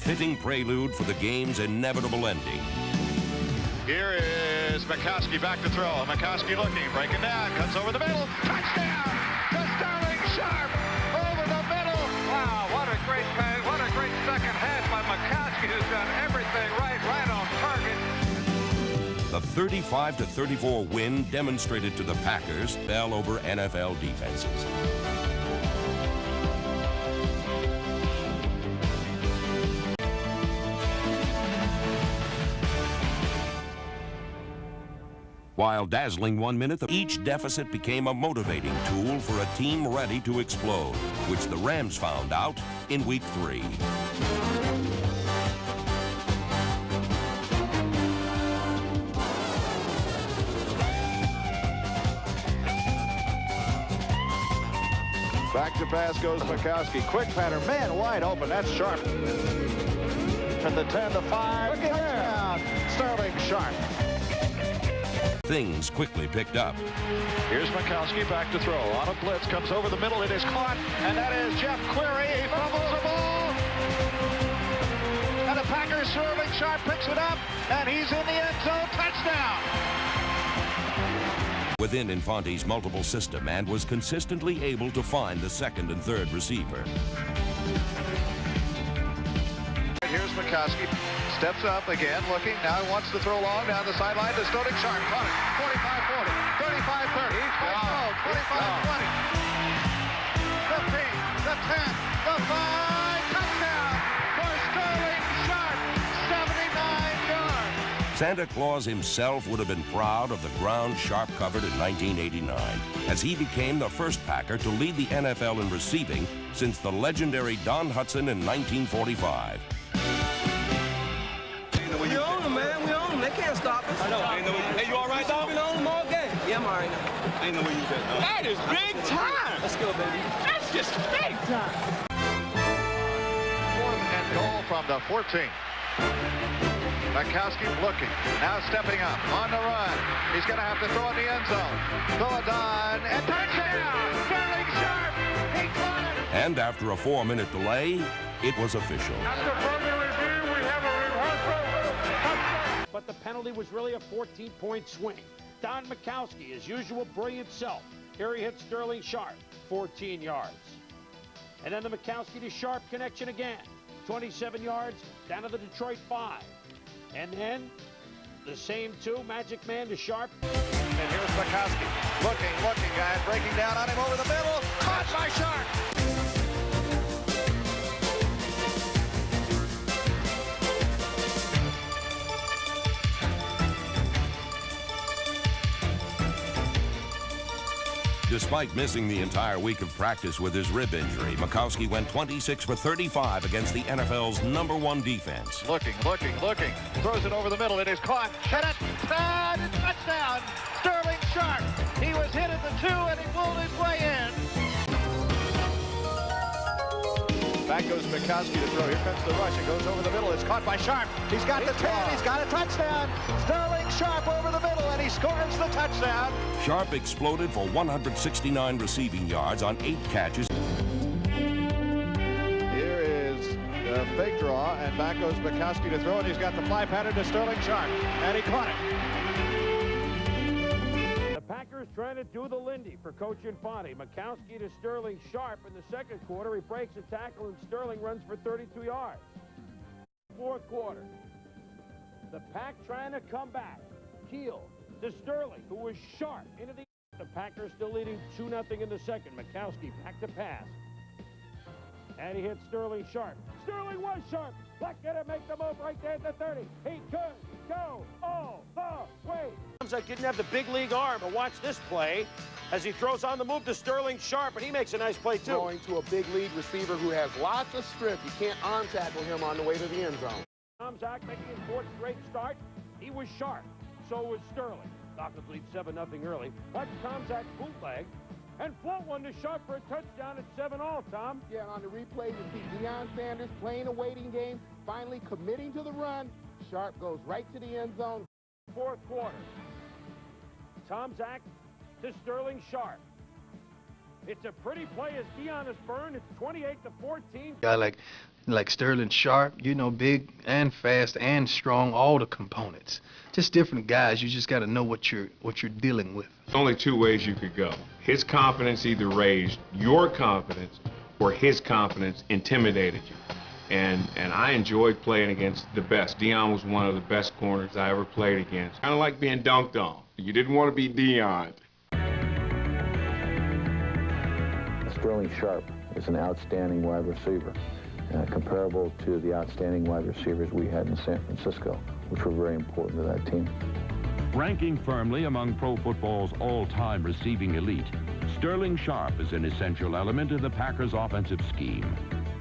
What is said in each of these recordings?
fitting prelude for the game's inevitable ending. Here is Macowski back to throw. Macowski looking, breaking down, cuts over the middle. Touchdown to Sterling Sharpe over the middle. Wow, what a great pass. What a great second half by Macowski, who's done everything right on target. The 35-34 win demonstrated to the Packers fell over NFL defenses. While dazzling 1 minute, each deficit became a motivating tool for a team ready to explode, which the Rams found out in Week 3. Back to pass goes Macowski. Quick pattern, man wide open. That's Sharpe. From the 10 to 5. Touchdown, Sterling Sharpe. Things quickly picked up. Here's Macowski back to throw. On a blitz, comes over the middle. It is caught, and that is Jeff Query. He fumbles the ball. And the Packers, Sterling Sharpe picks it up, and he's in the end zone. Touchdown. Within Infante's multiple system and was consistently able to find the second and third receiver. Here's Macowski. Steps up again, looking. Now he wants to throw long down the sideline to Sterling Sharpe. Caught it. 45-40, 35-30. He's back home. 25-20. The 15, the 10, the 5. Touchdown for Sterling Sharpe. 79 yards. Santa Claus himself would have been proud of the ground Sharpe covered in 1989, as he became the first Packer to lead the NFL in receiving since the legendary Don Hutson in 1945. We own them, man. We own them. They can't stop us. I know. Hey, you all right, dog? We've been on them all game. Yeah, I'm all right now. I ain't know where you was at, dog. That is big time. Let's go, baby. That's just big time. 4th and goal from the 14. Macowski looking, now stepping up, on the run. He's going to have to throw in the end zone. Throw it on, and touchdown! Sterling Sharpe! He caught it! And after a 4-minute delay, it was official. After further review, we have a reversal. But the penalty was really a 14-point swing. Don Macowski, his usual brilliant self. Here he hits Sterling Sharpe, 14 yards. And then the Macowski to Sharpe connection again. 27 yards, down to the Detroit 5. And then the same two, Magic Man to Sharpe. And here's Macowski, looking, guys, breaking down on him over the middle. Caught by Sharpe! Despite missing the entire week of practice with his rib injury, Macowski went 26 for 35 against the NFL's #1 defense. Looking. Throws it over the middle. It is caught. Hit it. And touchdown. Sterling Sharpe. He was hit at the 2, and he pulled his way in. Back goes Macowski to throw. Here comes the rush. It goes over the middle. It's caught by Sharpe. He's got the 10. He's got a touchdown. Sterling Sharpe over the middle, and he scores the touchdown. Sharpe exploded for 169 receiving yards on 8 catches. Here is the fake draw, and back goes Macowski to throw, and he's got the fly pattern to Sterling Sharpe, and he caught it. The Packers trying to do the Lindy for Coach Infante. Macowski to Sterling Sharpe in the second quarter. He breaks a tackle, and Sterling runs for 32 yards. Fourth quarter. The Pack trying to come back. Keel to Sterling, who was sharp into the Packers still leading 2-0 in the second. Macowski back to pass. And he hits Sterling Sharpe. Sterling was sharp. Black gonna make the move right there at the 30. He could go all the way. Like didn't have the big league arm, but watch this play as he throws on the move to Sterling Sharpe, and he makes a nice play too. Going to a big league receiver who has lots of strength. You can't arm tackle him on the way to the end zone. Tomczak making his 4th straight start. He was sharp. So was Sterling. Falcons lead 7-0 early. Watch Tomczak bootleg and float one to Sharpe for a touchdown at 7-all, Tom. Yeah, on the replay, you see Deion Sanders playing a waiting game, finally committing to the run. Sharpe goes right to the end zone. Fourth quarter. Tomczak to Sterling Sharpe. It's a pretty play as Deion is burned. It's 28-14. Guy like Sterling Sharpe, you know, big and fast and strong, all the components. Just different guys. You just got to know what you're dealing with. There's only two ways you could go. His confidence either raised your confidence or his confidence intimidated you. And I enjoyed playing against the best. Deion was one of the best corners I ever played against. Kind of like being dunked on. You didn't want to be Deion. Sterling Sharpe is an outstanding wide receiver, comparable to the outstanding wide receivers we had in San Francisco, which were very important to that team. Ranking firmly among pro football's all-time receiving elite, Sterling Sharpe is an essential element in the Packers' offensive scheme.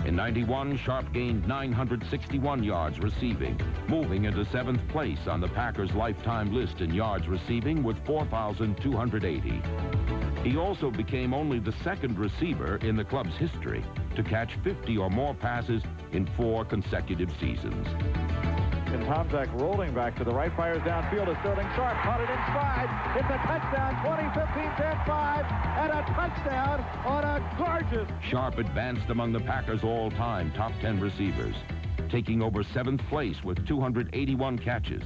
In '91, Sharpe gained 961 yards receiving, moving into 7th place on the Packers' lifetime list in yards receiving with 4,280. He also became only the 2nd receiver in the club's history to catch 50 or more passes in 4 consecutive seasons. And Tomczak rolling back to the right, fires downfield to Sterling Sharpe, caught it in stride. It's a touchdown, 20-15, 10-5, and a touchdown on a gorgeous. Sharpe advanced among the Packers' all-time top 10 receivers, taking over 7th place with 281 catches,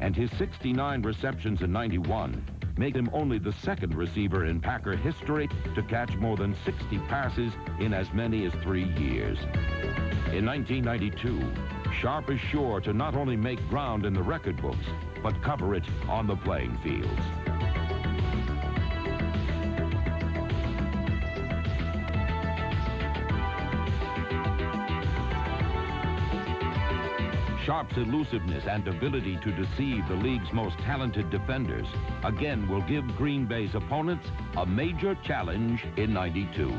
and his 69 receptions in '91 made him only the 2nd receiver in Packer history to catch more than 60 passes in as many as 3 years. In 1992, Sharpe is sure to not only make ground in the record books, but cover it on the playing fields. Sharpe's elusiveness and ability to deceive the league's most talented defenders again will give Green Bay's opponents a major challenge in '92.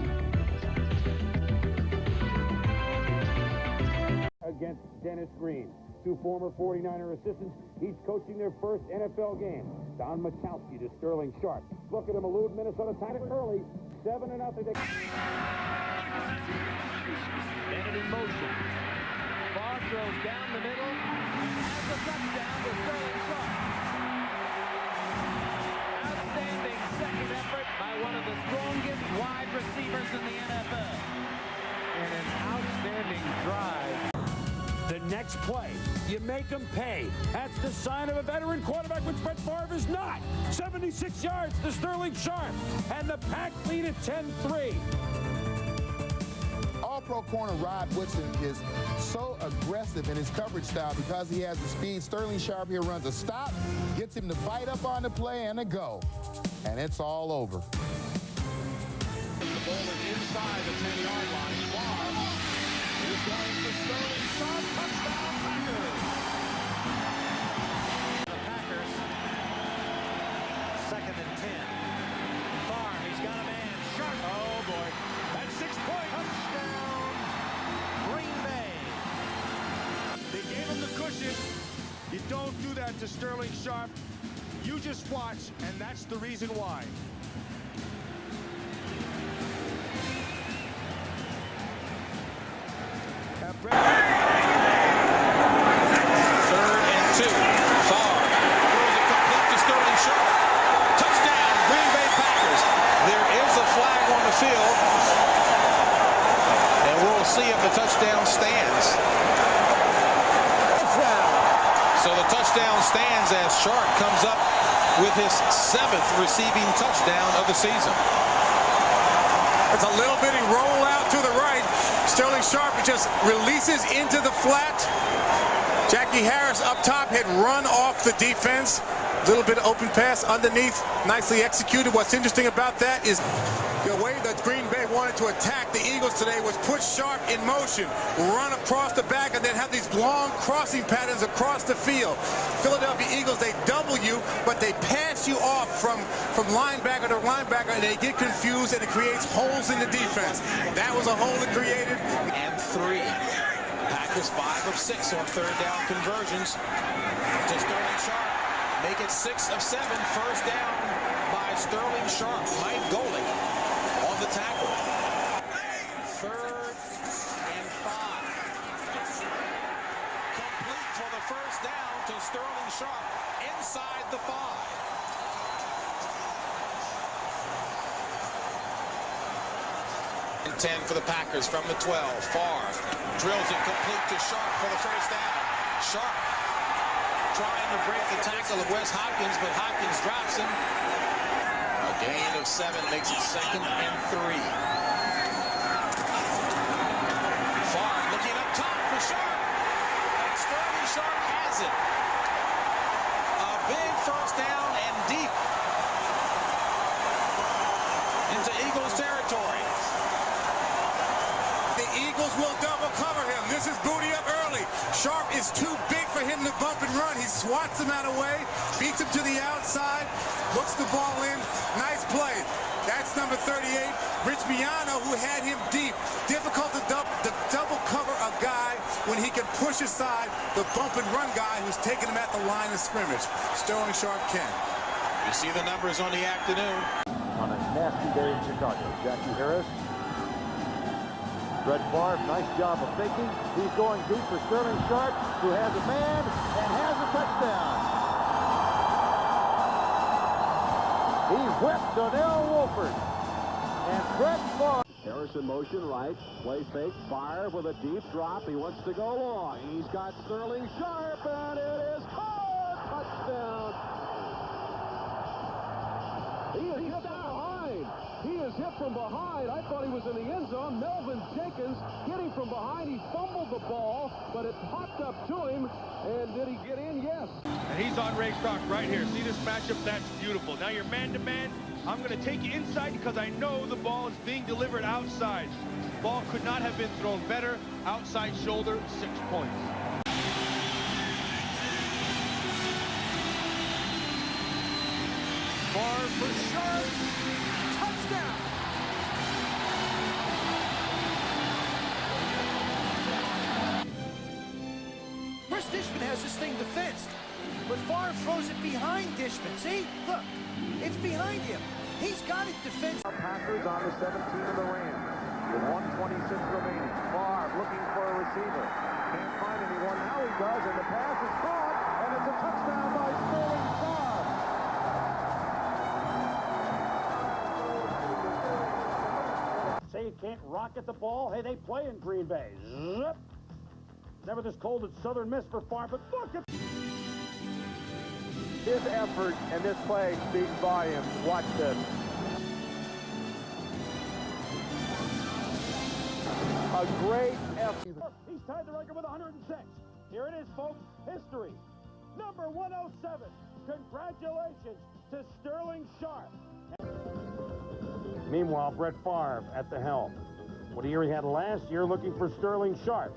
Against Dennis Green, 2 former 49er assistants, each coaching their first NFL game. Don Macowski to Sterling Sharpe. Look at him elude Minnesota time early. 7-0. Bennett in motion. Favre throws down the middle and has a touchdown to Sterling Sharpe. Outstanding second effort by one of the strongest wide receivers in the NFL. And an outstanding drive. The next play, you make them pay. That's the sign of a veteran quarterback, which Brett Favre is not. 76 yards to Sterling Sharpe, and the Pack lead at 10-3. All-pro corner Rod Woodson is so aggressive in his coverage style because he has the speed. Sterling Sharpe here runs a stop, gets him to bite up on the play and a go. And it's all over. The ball is inside the 10-yard line. Favre is going to Sterling Sharpe. Touchdown, Packers. The Packers, 2nd and 10. Favre, he's got a man. Sharpe. Oh, boy. That's 6-point touchdown. Green Bay. They gave him the cushion. You don't do that to Sterling Sharpe. You just watch, and that's the reason why. Third and 2. Favre throws it complete to Sterling Sharpe. Touchdown, Green Bay Packers. There is a flag on the field, and we'll see if the touchdown stands. So the touchdown stands as Sharpe comes up with his 7th receiving touchdown of the season. It's a little bitty roll out to the right. Sterling Sharpe just releases into the flat. Jackie Harris up top had run off the defense. A little bit of open pass underneath, nicely executed. What's interesting about that is the way that Green Bay wanted to attack the Eagles today was put Sharpe in motion, run across the back, and then have these long crossing patterns across the field. Philadelphia Eagles, they double you, but they pass you off from linebacker to linebacker, and they get confused, and it creates holes in the defense. That was a hole it created. And 3. Packers 5 of 6 on 3rd down conversions to Sterling Sharpe. Make it 6 of 7. First down by Sterling Sharpe. Mike Golick on the tackle. 3rd and 5. Complete for the first down to Sterling Sharpe inside the 5. and 10 for the Packers from the 12. Favre drills it complete to Sharpe for the first down. Sharpe trying to break the tackle of Wes Hopkins, but Hopkins drops him. A gain of 7 makes it 2nd and 3. Favre looking up top for Sharpe, and Sterling Sharpe has it. A big first down and deep into Eagles territory. The Eagles will double cover him. This is booty up early. Sharpe is too big for him to bump and run. He swats him out of the way, beats him to the outside, looks the ball in. Nice play. That's number 38, Rich Miano, who had him deep. Difficult to double cover a guy when he can push aside the bump and run guy who's taking him at the line of scrimmage. Sterling Sharpe can. You see the numbers on the afternoon. On a nasty day in Chicago. Jackie Harris. Brett Favre, nice job of faking. He's going deep for Sterling Sharpe, who has a man and has a touchdown. He whipped Donnell Wolford. And Brett Favre. Harris in motion, right. Play fake. Favre with a deep drop. He wants to go long. He's got Sterling Sharpe, and it is caught. Touchdown. He is hit from behind. He is hit from behind. I thought he was in the end zone. Melvin Jenkins hit him from behind. He fumbled the ball, but it popped up to him. And did he get in? Yes. And he's on Ray Kroc right here. See this matchup? That's beautiful. Now you're man-to-man. I'm going to take you inside because I know the ball is being delivered outside. Ball could not have been thrown better. Outside shoulder, 6 points. Favre for Sharpe. Touchdown. Chris Dishman has this thing defensed, but Favre throws it behind Dishman. See? Look, it's behind him. He's got it defensed. Packers on the 17 of the Rams. With 1:26 remaining. Favre looking for a receiver. Can't find anyone. Now he does, and the pass is caught, and it's a touchdown by Sterling Sharpe. Say you can't rocket the ball? Hey, they play in Green Bay. Zip. Never this cold at Southern Miss for Favre, but look at His effort and this play speaks volumes. Watch this. A great effort. He's tied the record with 106. Here it is, folks. History. Number 107. Congratulations to Sterling Sharpe. Meanwhile, Brett Favre at the helm. What a year he had last year looking for Sterling Sharpe.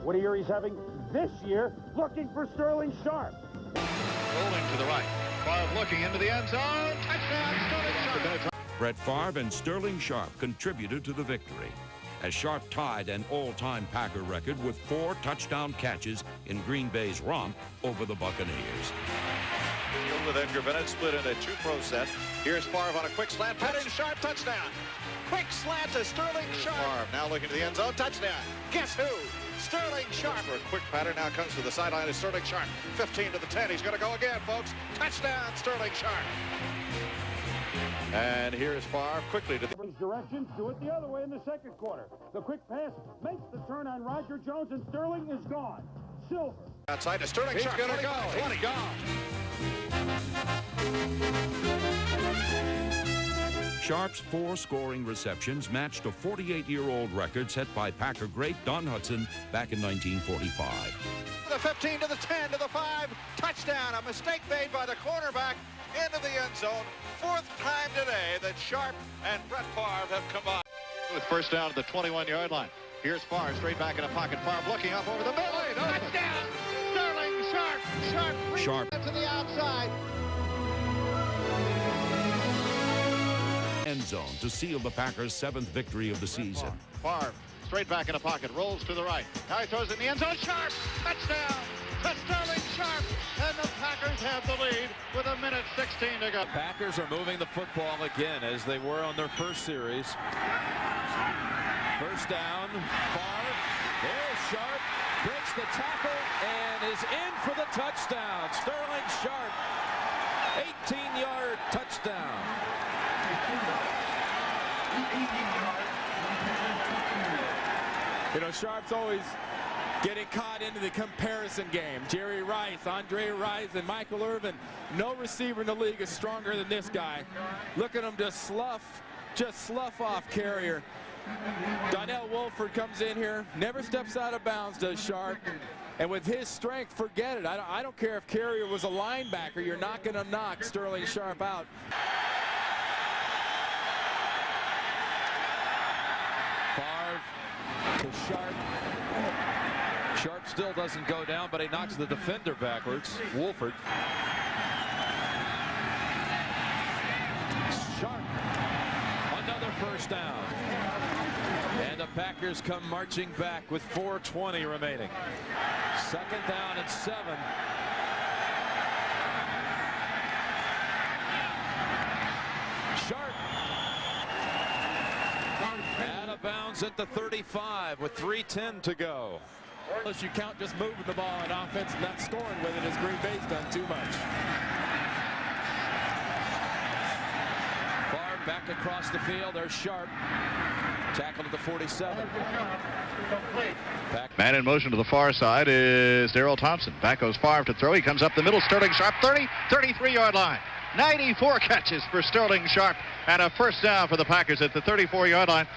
What a year he's having this year looking for Sterling Sharpe. Rolling to the right. Favre looking into the end zone. Touchdown, Sterling Sharpe. Brett Favre and Sterling Sharpe contributed to the victory, as Sharpe tied an all-time Packer record with 4 touchdown catches in Green Bay's romp over the Buccaneers. With Edgar Bennett split in a 2-pro set. Here's Favre on a quick slant. Sterling Sharpe touchdown. Quick slant to Sterling Sharpe. Favre now looking to the end zone. Touchdown. Guess who? Sterling Sharpe. For a quick pattern now comes to the sideline is Sterling Sharpe. 15 to the 10. He's going to go again, folks. Touchdown, Sterling Sharpe. And here's Favre quickly to the Directions, do it the other way in the second quarter. The quick pass makes the turn on Roger Jones, and Sterling is gone. Silver. Outside to Sterling Sharpe. He's going to go. 20 gone. Sharpe's 4 scoring receptions matched a 48-year-old record set by Packer great Don Hutson back in 1945. The 15 to the 10 to the 5. Touchdown. A mistake made by the cornerback into the end zone. 4th time today that Sharpe and Brett Favre have combined. With first down at the 21-yard line. Here's Favre straight back in a pocket. Favre looking up over the middle. Touchdown. Sterling Sharpe. Sharpe to the outside. End zone to seal the Packers' 7th victory of the season. Favre straight back in a pocket, rolls to the right. Now he throws in the end zone. Sharpe, touchdown to Sterling Sharpe, and the Packers have the lead with 1:16 to go. Packers are moving the football again as they were on their first series. First down, Favre. There's Sharpe, breaks the tackle and is in for the touchdown. Sterling Sharpe, 18-yard touchdown. You know, Sharpe's always getting caught into the comparison game. Jerry Rice, Andre Rice, and Michael Irvin. No receiver in the league is stronger than this guy. Look at him just slough off Carrier. Donnell Wolford comes in here, never steps out of bounds, does Sharpe. And with his strength, forget it. I don't care if Carrier was a linebacker. You're not going to knock Sterling Sharpe out. Favre to Sharpe. Sharpe still doesn't go down, but he knocks the defender backwards. Wolford. Sharpe. Another first down. And the Packers come marching back with 4:20 remaining. 2nd down and 7. Sharpe. Out of bounds at the 35 with 3:10 to go. Unless you count just moving the ball on offense and not scoring with it, as Green Bay's done too much. Favre back across the field. There's Sharpe. Tackled at the 47. Man in motion to the far side is Darrell Thompson. Back goes Favre to throw. He comes up the middle. Sterling Sharpe, 33-yard line. 94 catches for Sterling Sharpe and a first down for the Packers at the 34-yard line.